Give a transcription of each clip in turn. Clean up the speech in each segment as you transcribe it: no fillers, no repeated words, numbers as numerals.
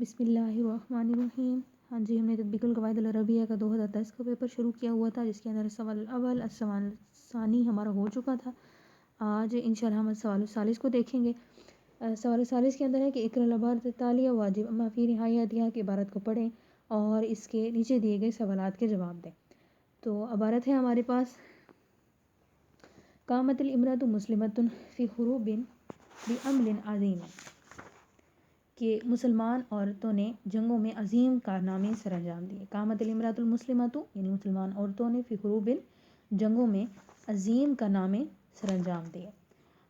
بسم اللہ الرحمن الرحیم۔ ہاں جی، ہم نے تطبیق القواعد العربیہ کا 2010 کا پیپر شروع کیا ہوا تھا، جس کے اندر سوال الاول السوال ثانی ہمارا ہو چکا تھا۔ آج انشاءاللہ ہم سوال الثالث کو دیکھیں گے۔ سوال الثالث کے اندر ہے کہ اقرأ العبارۃ التالیہ واجب اما فی نہایتہا کی عبارت کو پڑھیں اور اس کے نیچے دیے گئے سوالات کے جواب دیں۔ تو عبارت ہے ہمارے پاس قامت الامرأۃ مسلمۃ فی حروب بعمل عظیم، کہ مسلمان عورتوں نے جنگوں میں عظیم کارنامے سر انجام دیے۔ قامت الامرأۃ المسلمۃ یعنی مسلمان عورتوں نے فی حروب جنگوں میں عظیم کارنامے سر انجام دیے۔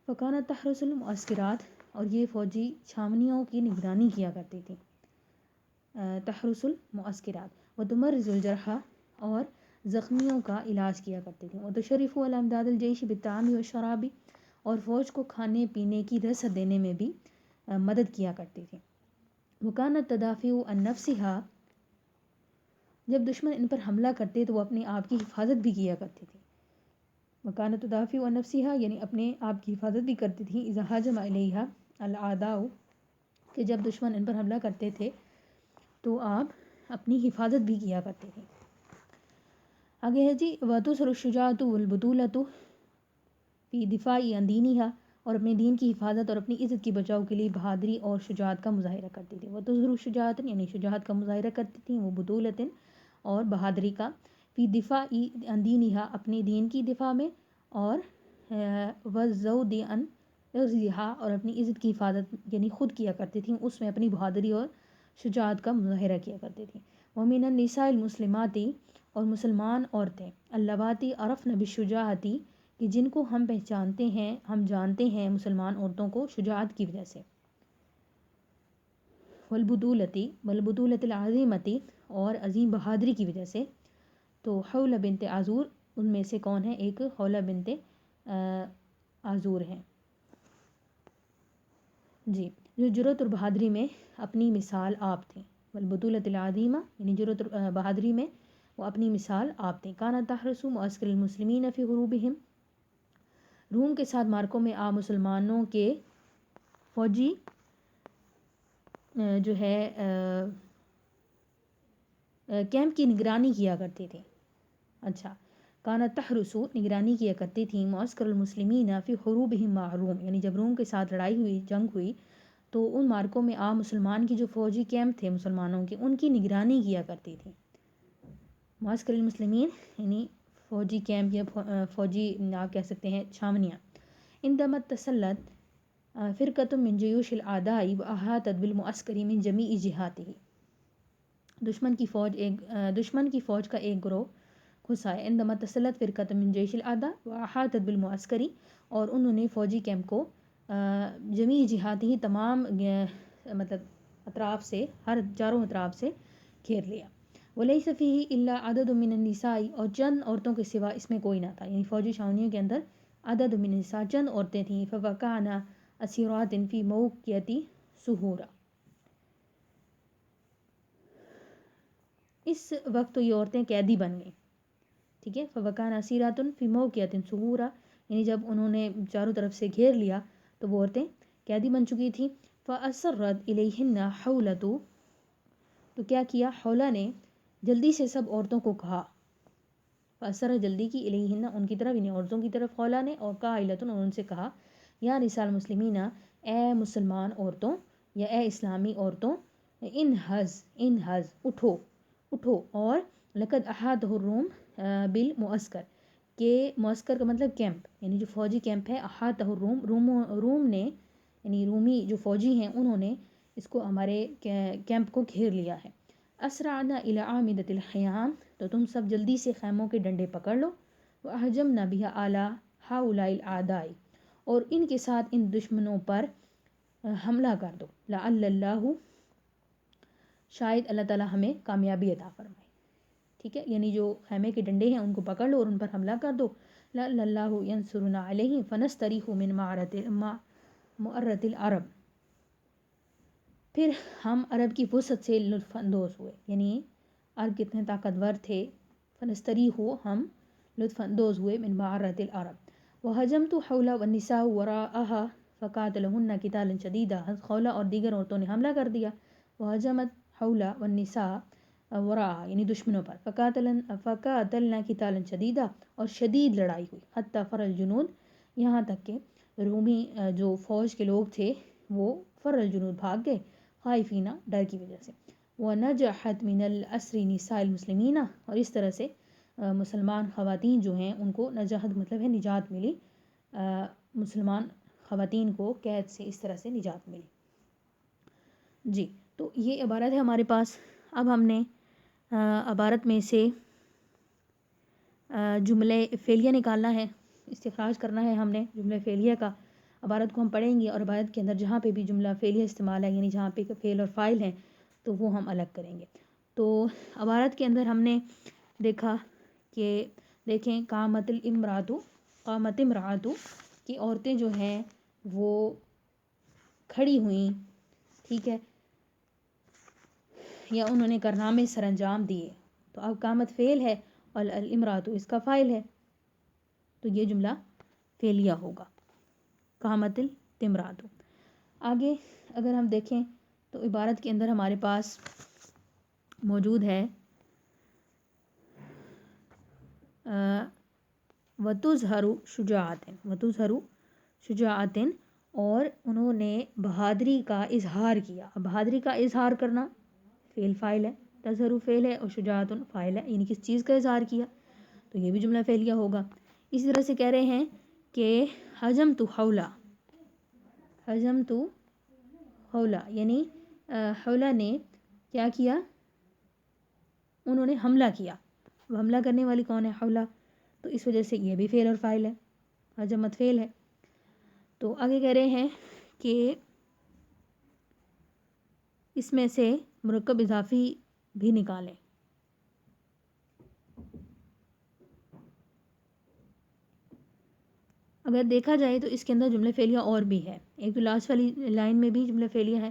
فکانت تحرس المعسکرات اور یہ فوجی چھاونیوں کی نگرانی کیا کرتی تھی۔ تحرس المعسکرات وتمرض الجرحى اور زخمیوں کا علاج کیا کرتی تھی۔ وتشرف علی امداد الجیش بالطعام والشراب اور فوج کو کھانے پینے کی رسد دینے میں بھی مدد کیا کرتی تھی۔ وکانت تدافع عن نفسها جب دشمن ان پر حملہ کرتے تو وہ اپنے آپ کی حفاظت بھی کیا کرتی تھی۔ وکانت تدافع عن نفسها یعنی اپنے آپ کی حفاظت بھی کرتی تھی۔ اذا هاجم الیہا الاعداء کہ جب دشمن ان پر حملہ کرتے تھے تو آپ اپنی حفاظت بھی کیا کرتے تھے۔ آگے ہے جی وتظہر الشجاعۃ والبطولۃ فی دفاع عن دینہا اور اپنے دین کی حفاظت اور اپنی عزت کی بچاؤ کے لیے بہادری اور شجاعت کا مظاہرہ کرتی تھی۔ وتظہر شجاعۃ یعنی شجاعت کا مظاہرہ کرتی تھیں، وہ بطولۃ اور بہادری کا، فی دفاع عن دینہا اپنے دین کی دفاع میں، اور والزود عن عرضہا اور اپنی عزت کی حفاظت یعنی خود کیا کرتی تھیں، اس میں اپنی بہادری اور شجاعت کا مظاہرہ کیا کرتی تھیں۔ ومن النساء المسلمات اور مسلمان عورتیں، اللواتی عرفن بالشجاعۃ کہ جن کو ہم پہچانتے ہیں، ہم جانتے ہیں مسلمان عورتوں کو شجاعت کی وجہ سے، والبطولۃ العظیمۃ اور عظیم بہادری کی وجہ سے۔ تو حولہ بنت عذور ان میں سے کون ہے؟ ایک حولہ بنت عذور ہیں جی، جو جرأت اور بہادری میں اپنی مثال آپ تھیں۔ والبطولۃ العظیمہ یعنی جرأت اور بہادری میں وہ اپنی مثال آپ تھیں۔ کانت تحرس معسکر المسلمین فی حروبہم روم کے ساتھ مارکوں میں آپ مسلمانوں کے فوجی جو ہے کیمپ کی نگرانی کیا کرتے تھے۔ اچھا، کانت تحرس نگرانی کیا کرتی تھیں معسکر المسلمین فی حروبہم مع روم یعنی جب روم کے ساتھ لڑائی ہوئی، جنگ ہوئی، تو ان مارکوں میں آپ مسلمان کی جو فوجی کیمپ تھے مسلمانوں کے، ان کی نگرانی کیا کرتی تھیں۔ معسکر المسلمین یعنی فوجی کیمپ یا فوجی آپ کہہ سکتے ہیں چھاونیاں۔ عندما تسلط فرقۃ من جیوش الاعداء واحاطت بالمعسکر من جمیع جہاتہ دشمن کی فوج کا ایک گروہ گھسا ہے۔ عندما تسلط فرقۃ من جیش الاعداء واحاطت بالمعسکر اور انہوں نے فوجی کیمپ کو جمیع جہات ہی تمام مطلب اطراف سے، ہر چاروں اطراف سے گھیر لیا۔ ولیس فیہ الا عدد من النساء اور چند عورتوں کے سوا اس میں کوئی نہ تھا، یعنی فوجی چھاونیوں کے اندر عدد من النساء چند عورتیں تھیں۔ فوقعن اسیرات فی موقعۃ سہورہ اس وقت تو یہ عورتیں قیدی بن گئیں، ٹھیک ہے۔ فوقعن اسیرات فی موقعۃ سہورہ یعنی جب انہوں نے چاروں طرف سے گھیر لیا تو وہ عورتیں قیدی بن چکی تھیں۔ فاسرت الیہن حولۃ تو کیا کیا حولہ نے جلدی سے سب عورتوں کو کہا، فاسرت جلدی کی الیہن ان کی طرف یعنی عورتوں کی طرف حولہ نے، اور قائلۃ اور ان سے کہا یا نساء المسلمین اے مسلمان عورتوں یا اے اسلامی عورتوں، انہز اٹھو اور لقد احاطہ الروم بالمعسکر کہ معسکر کا مطلب کیمپ یعنی جو فوجی کیمپ ہے، احاطہ الروم روم نے یعنی رومی جو فوجی ہیں انہوں نے اس کو ہمارے کیمپ کو گھیر لیا ہے۔ اسرعنا الی اعمدۃ الخیام تو تم سب جلدی سے خیموں کے ڈنڈے پکڑ لو۔ واہجمنا بها علی ہؤلاء الاعداء اور ان کے ساتھ ان دشمنوں پر حملہ کر دو۔ لعل اللہ شاید اللہ تعالیٰ ہمیں کامیابی عطا فرمائے، ٹھیک ہے، یعنی جو خیمے کے ڈنڈے ہیں ان کو پکڑ لو اور ان پر حملہ کر دو۔ لعل اللہ ینصرنا علیہم فنستریح من معرۃ العرب پھر ہم عرب کی وسعت سے لطف اندوز ہوئے، یعنی عرب کتنے طاقتور تھے، فنستریح ہم لطف اندوز ہوئے من معرۃ العرب۔ وہجمت حولہ والنساء وراءہا فقاتلہن قتالا شدیدا خولہ اور دیگر عورتوں نے حملہ کر دیا۔ وہجمت حولا والنساء وراء یعنی دشمنوں پر فقاتلنا قتالا شدیدا اور شدید لڑائی ہوئی حتی فر الجنود یہاں تک کہ رومی جو فوج کے لوگ تھے وہ فر الجنود بھاگ گئے خائفین ڈر کی وجہ سے ونجحت من الاسر نساء المسلمین اور اس طرح سے مسلمان خواتین جو ہیں ان کو نجاحت مطلب ہے نجات ملی مسلمان خواتین کو قید سے اس طرح سے نجات ملی. جی تو یہ عبارت ہے ہمارے پاس. اب ہم نے عبارت میں سے جملے فعلیہ نکالنا ہے استخراج کرنا ہے ہم نے جملے فعلیہ کا. عبارت کو ہم پڑھیں گے اور عبارت کے اندر جہاں پہ بھی جملہ فعلیہ استعمال ہے یعنی جہاں پہ فعل اور فاعل ہیں تو وہ ہم الگ کریں گے. تو عبارت کے اندر ہم نے دیکھا کہ دیکھیں قامت امرأۃ کی عورتیں جو ہیں وہ کھڑی ہوئیں ٹھیک ہے یا انہوں نے کارنامے سر انجام دیے. تو اب قامت فعل ہے اور الامرأۃ اس کا فاعل ہے تو یہ جملہ فعلیہ ہوگا قامت الامرأۃ. آگے اگر ہم دیکھیں تو عبارت کے اندر ہمارے پاس موجود ہے وتظہر شجاعت اور انہوں نے بہادری کا اظہار کیا. بہادری کا اظہار کرنا فعل فاعل ہے تظہر فعل ہے اور شجاعت فاعل ہے یعنی کس چیز کا اظہار کیا تو یہ بھی جملہ فعلیہ ہوگا. اسی طرح سے کہہ رہے ہیں کہ ہجمت حولا یعنی حولا نے کیا کیا انہوں نے حملہ کیا. اب حملہ کرنے والی کون ہے حولا تو اس وجہ سے یہ بھی فعل اور فاعل ہے ہجمت فعل ہے. تو آگے کہہ رہے ہیں کہ اس میں سے مرکب اضافی بھی نکالیں. اگر دیکھا جائے تو اس کے اندر جملہ فعلیہ اور بھی ہے. ایک تو لاسٹ والی لائن میں بھی جملہ فعلیہ ہے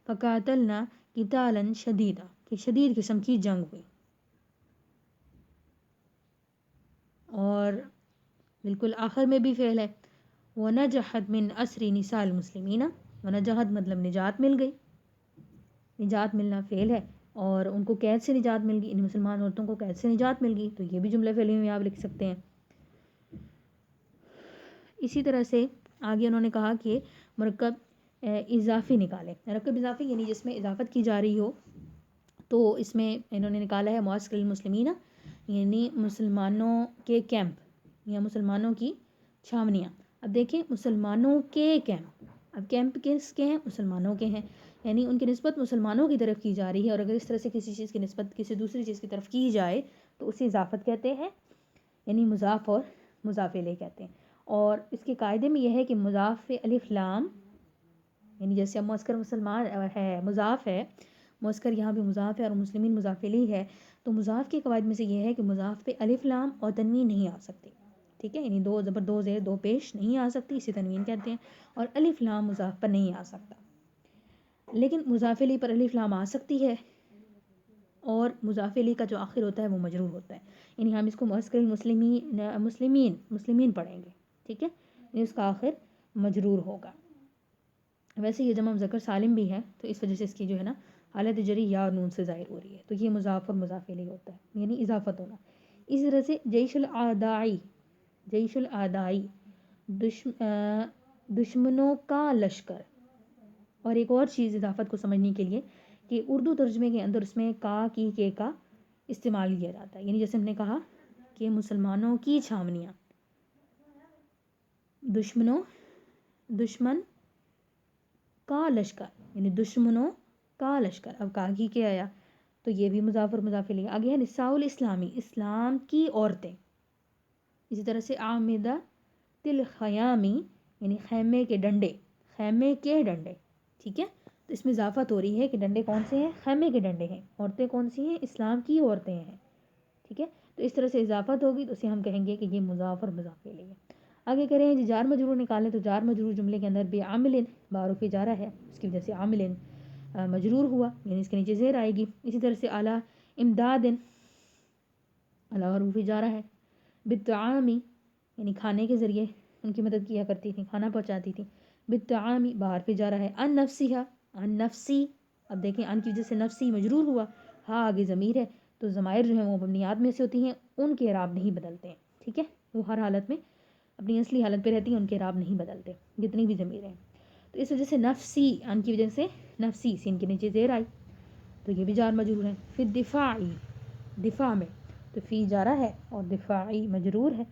فقاتلنا قتالا شدیدا کہ شدید قسم کی جنگ ہوئی. اور بالکل آخر میں بھی فعل ہے ونجحت من اسر نساء المسلمین. ونجحت مطلب نجات مل گئی نجات ملنا فعل ہے اور ان کو قید سے نجات مل گئی ان مسلمان عورتوں کو قید سے نجات مل گئی تو یہ بھی جملہ فعلیہ میں آپ لکھ سکتے ہیں. اسی طرح سے آگے انہوں نے کہا کہ مرکب اضافی نکالیں. مرکب اضافی یعنی جس میں اضافت کی جا رہی ہو تو اس میں انہوں نے نکالا ہے معسکر المسلمین یعنی مسلمانوں کے کیمپ یا مسلمانوں کی چھاونیاں. اب دیکھیں مسلمانوں کے کیمپ اب کیمپ کس کے ہیں مسلمانوں کے ہیں یعنی ان کی نسبت مسلمانوں کی طرف کی جا رہی ہے. اور اگر اس طرح سے کسی چیز کی نسبت کسی دوسری چیز کی طرف کی جائے تو اسے اضافت کہتے ہیں یعنی مضاف اور مضاف الیہ کہتے ہیں. اور اس کے قاعدے میں یہ ہے کہ مضاف الف لام یعنی جیسے معسکر مسلمان ہے مضاف ہے معسکر یہاں بھی مضاف ہے اور مسلمین مضاف الیہ ہے تو مضاف کے قواعد میں سے یہ ہے کہ مضاف پہ الف لام اور تنوین نہیں آ سکتی ٹھیک ہے یعنی دو زبر دو زیر دو پیش نہیں آ سکتی اسے تنوین کہتے ہیں. اور الف لام مضاف پر نہیں آ سکتا لیکن مضاف الیہ پر الف لام آ سکتی ہے اور مضاف الیہ کا جو آخر ہوتا ہے وہ مجرور ہوتا ہے یعنی ہم اس کو معسکر مسلمین پڑھیں گے ٹھیک ہے یعنی اس کا آخر مجرور ہوگا. ویسے یہ جمع مذکر سالم بھی ہے تو اس وجہ سے اس کی جو ہے نا حالت جری یا اور نون سے ظاہر ہو رہی ہے تو یہ مضاف اور مضاف الیہ ہوتا ہے یعنی اضافت ہونا. اسی طرح سے جیش الاعدائی دشمنوں کا لشکر. اور ایک اور چیز اضافت کو سمجھنے کے لیے کہ اردو ترجمے کے اندر اس میں کا کی کے کا استعمال کیا جاتا ہے یعنی جیسے ہم نے کہا کہ مسلمانوں کی چھاونیاں دشمن کا لشکر یعنی دشمنوں کا لشکر. اب کا کی کے آیا تو یہ بھی مضاف اور مضاف الیہ. آگے ہے نساء الاسلامی اسلام کی عورتیں. اسی طرح سے عامدہ الخیامی یعنی خیمے کے ڈنڈے ٹھیک ہے تو اس میں اضافت ہو رہی ہے کہ ڈنڈے کون سے ہیں خیمے کے ڈنڈے ہیں عورتیں کون سی ہیں اسلام کی عورتیں ہیں ٹھیک ہے تو اس طرح سے اضافت ہوگی تو اسے ہم کہیں گے کہ یہ مضاف اور مضاف الیہ. آگے کریں ہیں جار مجرور نکالیں تو جار مجرور جملے کے اندر بعامل معروف جارہ ہے اس کی وجہ سے عامل مجرور ہوا یعنی اس کے نیچے زیر آئے گی. اسی طرح سے اعلیٰ امداد اعلیٰ حروف جارہ ہے بالطعامی یعنی کھانے کے ذریعے ان کی مدد کیا کرتی تھی کھانا پہنچاتی تھی بالطعامی بحرف جارہ ہے. ان نفسی اب دیکھیں ان کی وجہ سے نفسی مجرور ہوا، ہاں آگے ضمیر ہے، تو ضمائر جو ہیں وہ مبنیات میں سے ہوتی ہیں، ان کے اعراب نہیں بدلتے ہیں، ٹھیک ہے، وہ ہر حالت میں اپنی اصلی حالت پہ رہتی ہیں، ان کے اعراب نہیں بدلتے جتنی بھی ضمیر ہیں. تو اس وجہ سے نفسی ان کی وجہ سے نفسی سین کے نیچے زیر آئی، تو یہ بھی جار مجرور ہے. پھر دفاعی، دفاع میں تو فی جارہ ہے اور دفاعی مجرور ہے.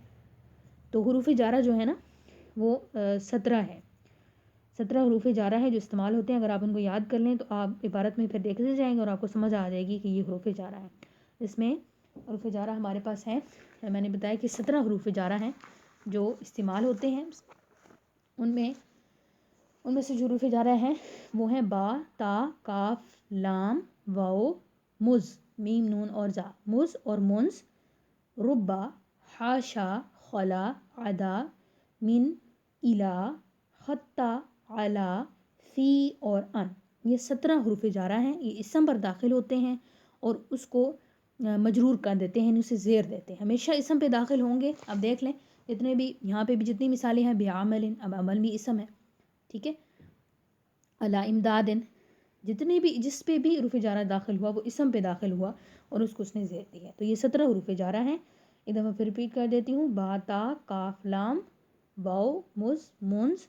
تو حروف جارہ جو ہے نا وہ 17 ہے، 17 حروف جارہ ہے جو استعمال ہوتے ہیں. اگر آپ ان کو یاد کر لیں تو آپ عبارت میں پھر دیکھتے جائیں گے اور آپ کو سمجھ آ جائے گی کہ یہ حروف جارہ ہیں. اس میں حروف جارہ ہمارے پاس ہیں، میں نے بتایا کہ 17 حروف جارہ ہیں جو استعمال ہوتے ہیں. ان میں سے جو حروف جارہ ہیں وہ ہیں با، تا، کاف، لام، واو، مز، میم، نون اور زا. مز اور منز، ربا، حاشا، خلا، عدا، من، الا، خطا، علا، فی اور ان. یہ 17 حروف جارہ ہیں، یہ اسم پر داخل ہوتے ہیں اور اس کو مجرور کر دیتے ہیں، اسے زیر دیتے ہیں. ہمیشہ اسم پہ داخل ہوں گے. اب دیکھ لیں جتنے بھی یہاں پہ بھی جتنی مثالیں ہیں، بعمل، اب عمل بھی اسم ہے، ٹھیک ہے، علی امداد، جتنے بھی جس پہ بھی حروف جارہ داخل ہوا وہ اسم پہ داخل ہوا اور اس کو اس نے زیر دی ہے. تو یہ 17 حروف جارہ ہیں. ایک دفعہ پھر ریپیٹ کر دیتی ہوں: با، تا، کاف، لام، واو، مز، منز،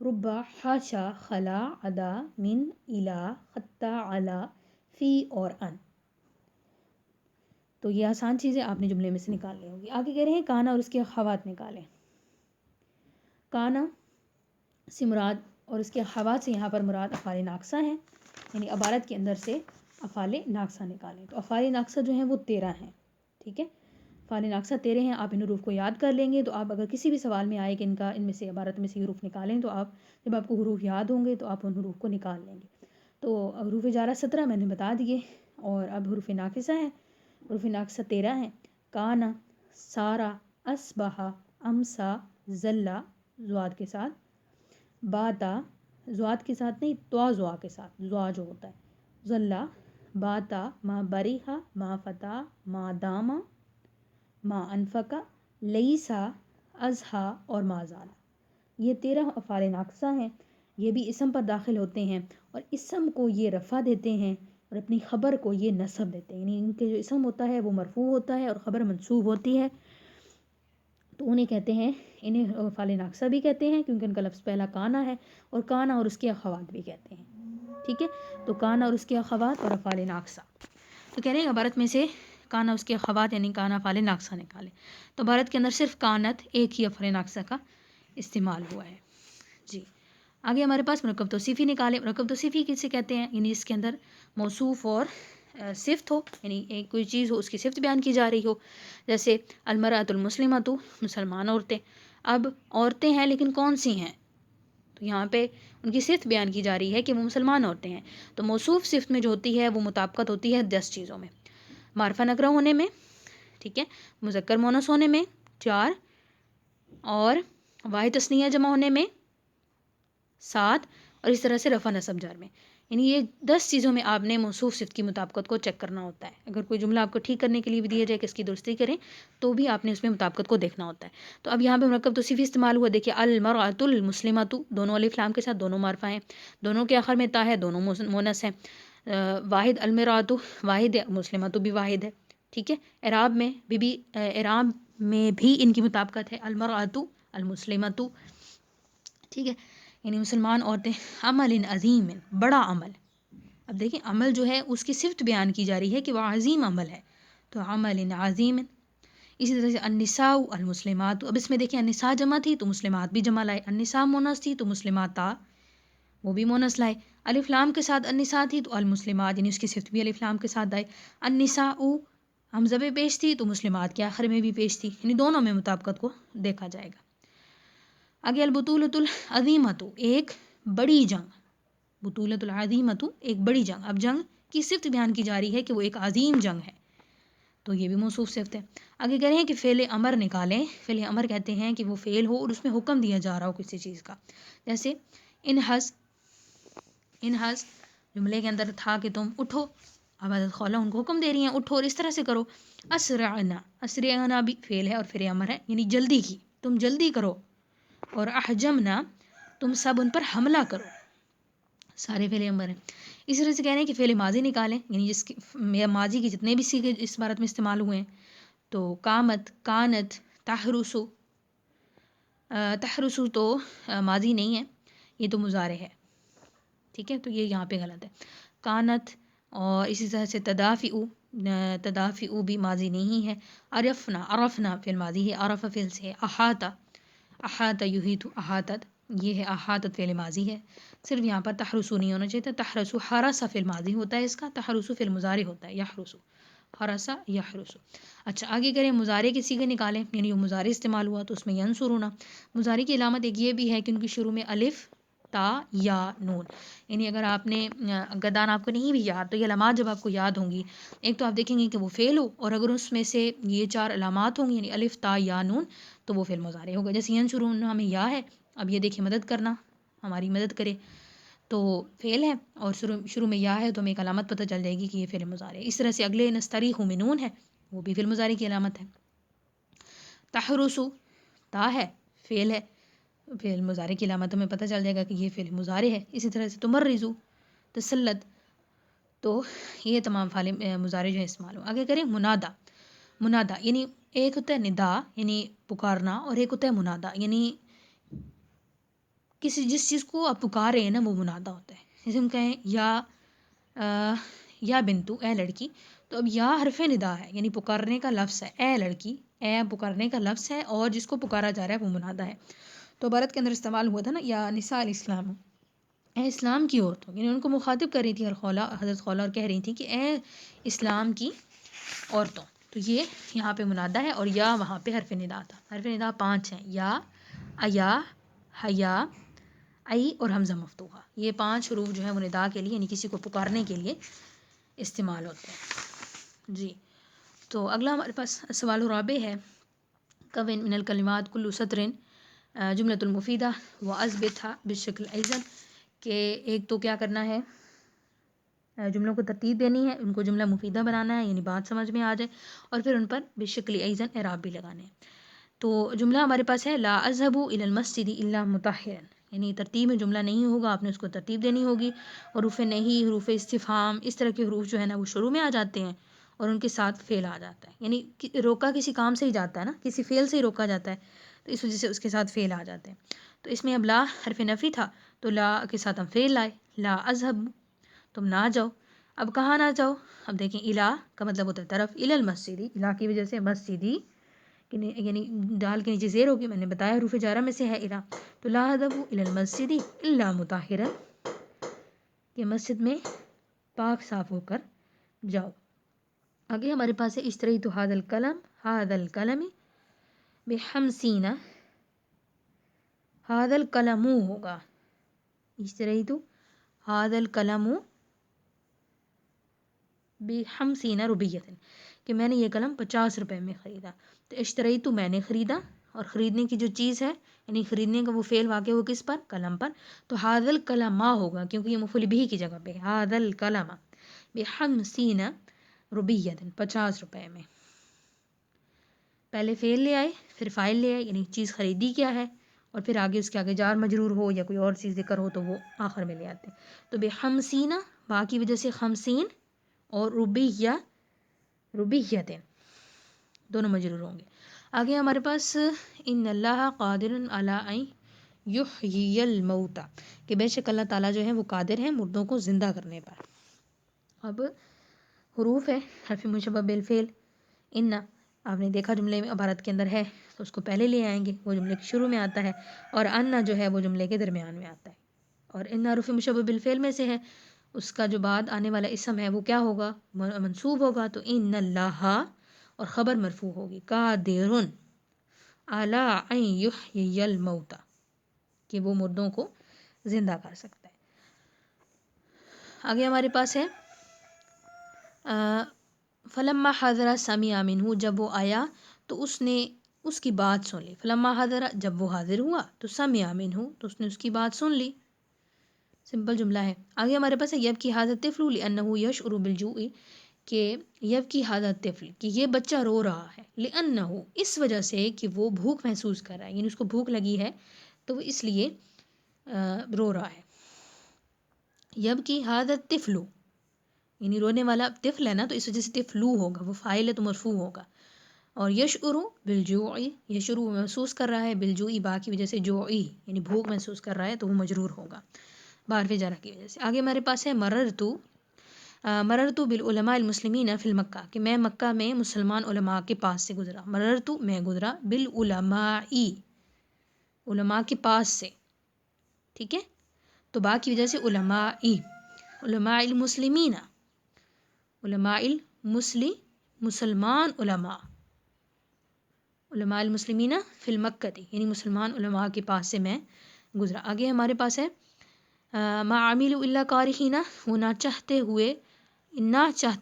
ربا، حاشا، خلا، عدا، من، الا، خطا، علا، فی اور ان. تو یہ آسان چیزیں آپ نے جملے میں سے نکال لی ہوگی. آگے کہہ رہے ہیں کانا اور اس کے اخوات نکالیں. کانا سے مراد اور اس کے اخوات سے یہاں پر مراد افعال ناقصہ ہیں، یعنی عبارت کے اندر سے افعال ناقصہ نکالیں. تو افعال ناقصہ جو ہیں وہ 13 ہیں، ٹھیک ہے، افعال ناقصہ 13 ہیں. آپ ان حروف کو یاد کر لیں گے تو آپ اگر کسی بھی سوال میں آئے کہ ان میں سے عبارت میں سے حروف نکالیں تو آپ جب آپ کو حروف یاد ہوں گے تو آپ ان حروف کو نکال لیں گے. تو حروف جارہ 17 میں نے بتا دیے، اور اب حروف ناقصہ ہیں. حروف ناقصہ 13 ہیں: کانا، سارا، اصبحا، امسا، زلا زواد کے ساتھ، باتا زواد کے ساتھ نہیں، توا زوا کے ساتھ، زوا جو ہوتا ہے، زلا، باتا، ما بریحا، ما فتا، ما داما، ما انفقا، لیسا، ازہا اور ما زالا. یہ 13 افعال ناقصہ ہیں. یہ بھی اسم پر داخل ہوتے ہیں اور اسم کو یہ رفع دیتے ہیں اور اپنی خبر کو یہ نصب دیتے ہیں. یعنی ان کے جو اسم ہوتا ہے وہ مرفوع ہوتا ہے اور خبر منصوب ہوتی ہے، تو انہیں کہتے ہیں، انہیں افعال ناقصہ بھی کہتے ہیں کیونکہ ان کا لفظ پہلا کانا ہے، اور کانا اور اس کے اخوات بھی کہتے ہیں، ٹھیک ہے. تو کانا اور اس کے اخوات اور افعال ناقصہ. تو کہہ رہے ہیں عبارت میں سے کانا اس کے اخوات یعنی کانا افعال ناقصہ نکالے. تو عبارت کے اندر صرف کانت ایک ہی افعال ناقصہ کا استعمال ہوا ہے. جی آگے ہمارے پاس مرکب توصیفی نکالے. مرکب توصیفی کسے کہتے ہیں؟ یعنی اس کے اندر موصوف اور صفت ہو، یعنی ایک کوئی چیز ہو اس کی صفت بیان کی جا رہی ہو. جیسے المرأۃ المسلمۃ، مسلمان عورتیں. اب عورتیں ہیں لیکن کون سی ہیں؟ تو یہاں پہ ان کی صفت بیان کی جا رہی ہے کہ وہ مسلمان عورتیں ہیں. تو موصوف صفت میں جو ہوتی ہے وہ مطابقت ہوتی ہے 10 چیزوں میں: معرفہ نکرہ ہونے میں، ٹھیک ہے، مذکر مونث ہونے میں 4، اور واحد تثنیہ جمع ہونے میں 7، اور اس طرح سے رفع نصب جر میں. یعنی یہ 10 چیزوں میں آپ نے موصوف صفت کی مطابقت کو چیک کرنا ہوتا ہے. اگر کوئی جملہ آپ کو ٹھیک کرنے کے لیے بھی دیا جائے کہ اس کی درستی کریں تو بھی آپ نے اس میں مطابقت کو دیکھنا ہوتا ہے. تو اب یہاں پہ مرکب توصیفی استعمال ہوا. دیکھیے المرأۃ المسلمۃ، دونوں الف لام کے ساتھ دونوں معرفہ ہیں، دونوں کے آخر میں تا ہے، دونوں مونث ہیں. واحد المرأۃ واحد ہے، مسلمۃ بھی واحد ہے، ٹھیک ہے. اعراب میں بھی ان کی مطابقت ہے، المرأۃ المسلمۃ، ٹھیک ہے، یعنی مسلمان عورتیں. عمل عظیم، بڑا عمل. اب دیکھیں عمل جو ہے اس کی صفت بیان کی جا رہی ہے کہ وہ عظیم عمل ہے، تو عمل عظیم. اسی طرح سے النساء المسلمات. اب اس میں دیکھیں النساء جمع تھی تو مسلمات بھی جمع لائے، النساء مونث تھی تو مسلمات تا وہ بھی مونث لائے. الف لام کے ساتھ النساء تھی تو المسلمات یعنی اس کی صفت بھی الف لام کے ساتھ آئی. النساء حمزہ پہ پیش تھی تو مسلمات کے آخر میں بھی پیش تھی، یعنی دونوں میں مطابقت کو دیکھا جائے گا. آگے البطولۃ العظیمۃ، ایک بڑی جنگ. بطولۃ العظیمۃ ایک بڑی جنگ. اب جنگ کی صفت بیان کی جا رہی ہے کہ وہ ایک عظیم جنگ ہے، تو یہ بھی موصوف صفت ہے. آگے کہہ رہے ہیں کہ فعل امر نکالیں. فعل امر کہتے ہیں کہ وہ فعل ہو اور اس میں حکم دیا جا رہا ہو کسی چیز کا. جیسے انہز جملے کے اندر تھا کہ تم اٹھو، اب حضرت خولہ ان کو حکم دے رہی ہیں اٹھو اور اس طرح سے کرو. اسرعنا بھی فعل ہے اور فعل امر ہے، یعنی جلدی کی، تم جلدی کرو. اور احجمنا، تم سب ان پر حملہ کرو. سارے فعل امر ہیں. اسی طرح سے کہہ رہے ہیں کہ فعل ماضی نکالیں، یعنی جس کے ماضی کے جتنے بھی صیغے اس عبارت میں استعمال ہوئے ہیں. تو قامت، کانت، تحرسو. تحرسو تو ماضی نہیں ہے، یہ تو مضارع ہے. ٹھیک ہے، تو یہ یہاں پہ غلط ہے. کانت اور اسی طرح سے تدافعو، تدافعو بھی ماضی نہیں ہے. عرفنا، عرفنا فعل ماضی ہے، عرف فعل سے ہے. احاطہ، احاطہ یحیط، احاطت، یہ ہے احاطت فعل ماضی ہے. صرف یہاں پر تحرسو نہیں ہونا چاہیے تھا. تحرسو حرسہ فعل ماضی ہوتا ہے اس کا، تحرسو فعل مضارع ہوتا ہے. یحرسو، حرسہ یحرسو. اچھا آگے کریں، مضارع کے صیغے نکالیں، یعنی وہ مضارع استعمال ہوا تو اس میں ینصرون. مضارع کی علامت ایک یہ بھی ہے کہ ان کی شروع میں الف، تا، یا، نون. یعنی اگر آپ نے گدان آپ کو نہیں بھی یاد تو یہ علامات جب آپ کو یاد ہوں گی، ایک تو آپ دیکھیں گے کہ وہ فعل ہو، اور اگر اس میں سے یہ 4 علامات ہوں گی یعنی الف، تا، یا، نون، تو وہ فعل مضارع ہوگا. جیسے ینصرون ہمیں یا ہے، اب یہ دیکھیں مدد کرنا، ہماری مدد کرے، تو فعل ہے اور شروع میں یا ہے تو ہمیں ایک علامت پتہ چل جائے گی کہ یہ فعل مضارع ہے. اس طرح سے اگلے نستریح من نون ہے، وہ بھی فعل مضارع کی علامت ہے. تحرسو، تا ہے، فعل ہے، فعل مضارع کی علامت ہمیں پتہ چل جائے گا کہ یہ فعل مضارع ہے. اسی طرح سے تمرزو، تسلط، تو یہ تمام فعل مضارع جو ہے استعمال ہو. آگے کریں منادا. منادا یعنی ایک ہوتا ہے ندا یعنی پکارنا، اور ایک ہوتا ہے منادا یعنی جس چیز کو آپ پکار رہے ہیں نا وہ منادا ہوتا ہے. جیسے ہم کہیں یا بنتو، اے لڑکی، تو اب یا حرف ندا ہے یعنی پکارنے کا لفظ ہے. اے لڑکی، اے پکارنے کا لفظ ہے، اور جس کو پکارا جا رہا ہے وہ منادا ہے. تو عبارت کے اندر استعمال ہوا تھا نا، یا نساء الاسلام، اے اسلام کی عورتوں، یعنی ان کو مخاطب کر رہی تھی حضرت خولہ، اور کہہ رہی تھی کہ اے اسلام کی عورتوں. تو یہ یہاں پہ منادا ہے، اور یا وہاں پہ حرف ندا تھا. حرف ندا 5 ہیں، یا، ایا، حیا، ای اور حمزہ مفتوحہ. یہ 5 حروف جو ہیں وہ ندا کے لیے یعنی کسی کو پکارنے کے لیے استعمال ہوتے ہیں. جی تو اگلا ہمارے پاس سوال رابع ہے. کون من الکلمات کل سطر جملۃ المفیدہ و اثبتھا بالشکل ایضا، کہ ایک تو کیا کرنا ہے، جملوں کو ترتیب دینی ہے، ان کو جملہ مفیدہ بنانا ہے یعنی بات سمجھ میں آ جائے، اور پھر ان پر بالشکل ایضا اعراب بھی لگانے ہیں. تو جملہ ہمارے پاس ہے لا اذهب الى المسجد الا مطهرا، یعنی ترتیب میں جملہ نہیں ہوگا، آپ نے اس کو ترتیب دینی ہوگی. حروف نہیں، حروف استفہام، اس طرح کے حروف جو ہے نا وہ شروع میں آ جاتے ہیں اور ان کے ساتھ فعل آ جاتا ہے. یعنی روکا کسی کام سے ہی جاتا ہے نا، کسی فعل سے ہی روکا جاتا ہے، تو اس وجہ سے اس کے ساتھ فعل آ جاتے ہیں. تو اس میں اب لا حرف نفی تھا تو لا کے ساتھ ہم فعل لائے. لا اذهب، تم نہ جاؤ. اب کہاں نہ جاؤ، اب دیکھیں الا کا مطلب ہوتا ہے طرف، الی المسجد، الا کی وجہ سے مسجدی یعنی ڈال کے نیچے زیر ہوگی، میں نے بتایا حروف جارہ میں سے ہے الا. تو لا اذهب الى المسجد الا مطهرا، کہ مسجد میں پاک صاف ہو کر جاؤ. آگے ہمارے پاس ہے اشتریت هذا القلم، هذا القلم بخمسین، هذا القلم ہوگا، اشتریت هذا القلم بخمسین روپیۃ، کہ میں نے یہ قلم 50 روپے میں خریدا. تو اشتریت میں نے خریدا، اور خریدنے کی جو چیز ہے یعنی خریدنے کا وہ فعل واقع ہو کس پر، قلم پر. تو هذا القلم ہوگا کیونکہ یہ مفعول به کی جگہ پہ، هذا القلم بخمسین روپیۃ، 50 روپے میں. پہلے فعل لے آئے، پھر فاعل لے آئے، یعنی چیز خریدی کیا ہے، اور پھر آگے اس کے آگے جار مجرور ہو یا کوئی اور چیز ذکر ہو تو وہ آخر میں لے آتے ہیں. تو بخمسین، با کی وجہ سے خمسین، اور روبیہ، روبیۃ، دونوں مجرور ہوں گے. آگے ہمارے پاس ان اللہ قادر علی ان یحیی الموتى، کہ بے شک اللہ تعالیٰ جو ہے وہ قادر ہے مردوں کو زندہ کرنے پر. اب حروف ہے حرف مشبہ بالفعل. ان آپ نے دیکھا جملے میں عبارت کے اندر ہے تو اس کو پہلے لے آئیں گے، وہ جملے کے شروع میں آتا ہے، اور ان جو ہے وہ جملے کے درمیان میں آتا ہے. اور ان حروف مشبہ بالفعل میں سے ہے، اس کا جو بعد آنے والا اسم ہے وہ کیا ہوگا، منصوب ہوگا. تو ان اللہ، اور خبر مرفوع ہوگی قادر علی ان یحیی الموتى، کہ وہ مردوں کو زندہ کر سکتا ہے. آگے ہمارے پاس ہے فلما حضر سمع منہ، جب وہ آیا تو اس نے اس کی بات سن لی. فلما حضر، جب وہ حاضر ہوا، تو سمع منہ، تو اس نے اس کی بات سن لی. سمپل جملہ ہے. آگے ہمارے پاس ہے یبکی ھذا الطفل لأنه يشعر بالجوع، کہ یبکی ھذا الطفل، کہ یہ بچہ رو رہا ہے، لأنه، اس وجہ سے کہ وہ بھوک محسوس کر رہا ہے، یعنی اس کو بھوک لگی ہے تو وہ اس لیے رو رہا ہے. یبکی ھذا الطفل، یعنی رونے والا طفل ہے نا تو اس وجہ سے طفلو ہوگا، وہ فاعل ہے تو مرفوع ہوگا. اور یشعر بالجوع، یشعر محسوس کر رہا ہے، بالجوع با کی وجہ سے، جوعی یعنی بھوک محسوس کر رہا ہے تو وہ مجرور ہوگا بارف جارہ کی وجہ سے. آگے ہمارے پاس ہے مررت بالعلماء المسلمین فی مکہ، کہ میں مکہ میں مسلمان علماء کے پاس سے گزرا. مررت میں گزرا، بالعلماء علماء کے پاس سے، ٹھیک ہے، تو با کی وجہ سے علماء المسلمین، علماء مسلمان علماء المسلمین فی المکہ، یعنی مسلمان علماء کے پاس سے میں گزرا. آگے ہمارے پاس ہے ما عامل الا کارہین، وہ نہ چاہتے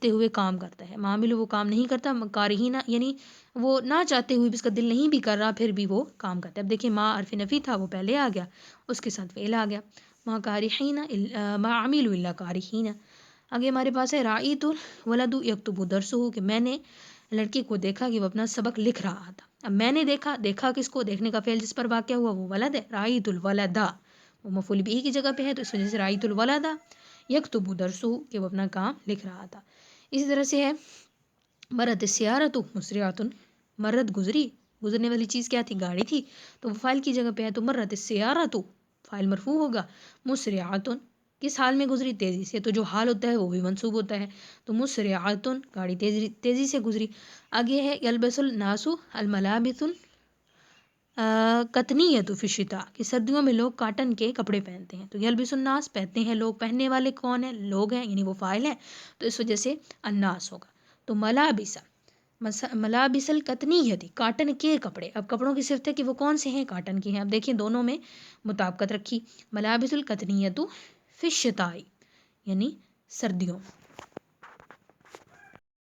ہوئے کام کرتا ہے. معامل وہ کام نہیں کرتا، کارہین یعنی وہ نہ چاہتے ہوئے بھی، اس کا دل نہیں بھی کر رہا پھر بھی وہ کام کرتا ہے. اب دیکھیں ما حرف نفی تھا وہ پہلے آ گیا، اس کے ساتھ فعل آ گیا، ما کارہین ما عامل الا کارہین. آگے ہمارے پاس ہے رأیت الولد یکتب درسہ، کہ میں نے لڑکی کو دیکھا کہ وہ اپنا سبق لکھ رہا تھا. اب میں نے دیکھا کس کو؟ دیکھنے کا فعل جس پر واقع ہوا وہ ولد ہے، رأیت الولد، وہ مفعول بھی کی جگہ پہ ہے تو اس وجہ سے رأیت الولد یکتب درسہ، کہ وہ اپنا کام لکھ رہا تھا. اسی طرح سے ہے مرت السیارۃ مسرعۃ، مرت گزرنے والی چیز کیا تھی؟ گاڑی تھی، تو وہ فاعل کی جگہ پہ ہے تو مرت السیارۃ فاعل مرفوع ہوگا، مسرعۃ کس حال میں گزری؟ تیزی سے، تو جو حال ہوتا ہے وہ بھی منصوب ہوتا ہے، تو مسرعۃ گاڑی تیزی سے گزری. آگے ہے یلبس الناس الملابس القطنیۃ فی الشتاء، کہ سردیوں میں لوگ کاٹن کے کپڑے پہنتے ہیں. تو یلبس الناس پہنتے ہیں لوگ، پہننے والے کون ہیں؟ لوگ ہیں، یعنی وہ فاعل ہیں تو اس وجہ سے الناس ہوگا. تو ملابس القطنیۃ کاٹن کے کپڑے. اب کپڑوں کی صفت ہے کہ وہ کون سے ہیں؟ کاٹن کے ہیں. اب دیکھیں دونوں میں مطابقت رکھی، ملابس القطنیۃ فی الشتاء یعنی سردیوں.